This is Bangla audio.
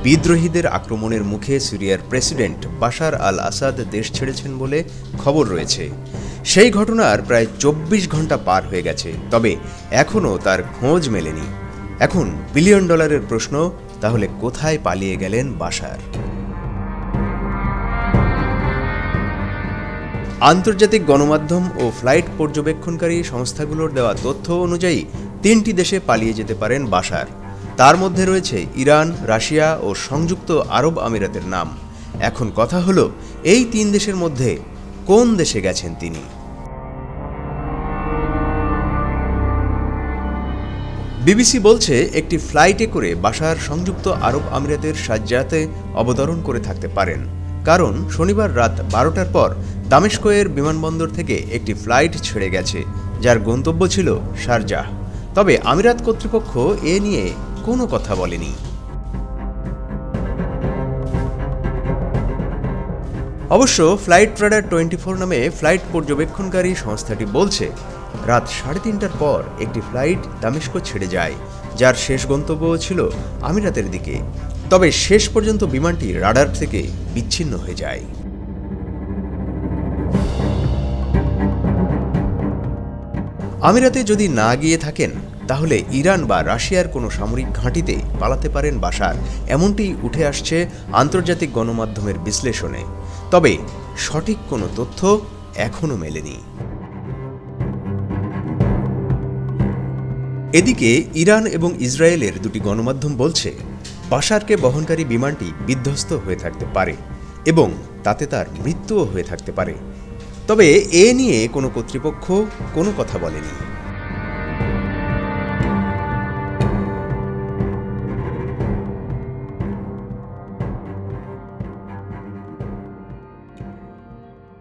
বিদ্রোহীদের আক্রমণের মুখে সিরিয়ার প্রেসিডেন্ট বাশার আল আসাদ দেশ ছেড়েছেন বলে খবর রয়েছে। সেই ঘটনার প্রায় ২৪ ঘন্টা পার হয়ে গেছে, তবে এখনও তার খোঁজ মেলেনি। এখন বিলিয়ন ডলারের প্রশ্ন, তাহলে কোথায় পালিয়ে গেলেন বাশার? আন্তর্জাতিক গণমাধ্যম ও ফ্লাইট পর্যবেক্ষণকারী সংস্থাগুলোর দেওয়া তথ্য অনুযায়ী ৩টি দেশে পালিয়ে যেতে পারেন বাশার। তার মধ্যে রয়েছে ইরান, রাশিয়া ও সংযুক্ত আরব আমিরাতের নাম। এখন কথা হলো, এই ৩ দেশের মধ্যে কোন দেশে গেছেন তিনি? বিবিসি বলছে, একটি ফ্লাইটে করে বাশার সংযুক্ত আরব আমিরাতের শারজাতে অবতরণ করে থাকতে পারেন, কারণ শনিবার রাত ১২টার পর দামেস্কের বিমানবন্দর থেকে একটি ফ্লাইট ছেড়ে গেছে, যার গন্তব্য ছিল শারজাহ। তবে আমিরাত কর্তৃপক্ষ এ নিয়ে কোনো কথা বলেনি। অবশ্য ফ্লাইট রাডার 24 নামে ফ্লাইট পর্যবেক্ষণকারী সংস্থাটি বলছে, রাত ৩:৩০টার পর একটি ফ্লাইট দামেস্ক ছেড়ে যায়, যার শেষ গন্তব্য ছিল আমিরাতের দিকে। তবে শেষ পর্যন্ত বিমানটি রাডার থেকে বিচ্ছিন্ন হয়ে যায়। আমিরাতে যদি না গিয়ে থাকেন, তাহলে ইরান বা রাশিয়ার কোনো সামরিক ঘাঁটিতে পালাতে পারেন বাশার, এমনটি উঠে আসছে আন্তর্জাতিক গণমাধ্যমের বিশ্লেষণে। তবে সঠিক কোনো তথ্য এখনও মেলেনি। এদিকে ইরান এবং ইসরায়েলের দুটি গণমাধ্যম বলছে, বাশারকে বহনকারী বিমানটি বিধ্বস্ত হয়ে থাকতে পারে এবং তাতে তার মৃত্যুও হয়ে থাকতে পারে। তবে এ নিয়ে কোনো কর্তৃপক্ষ কোনো কথা বলেনি।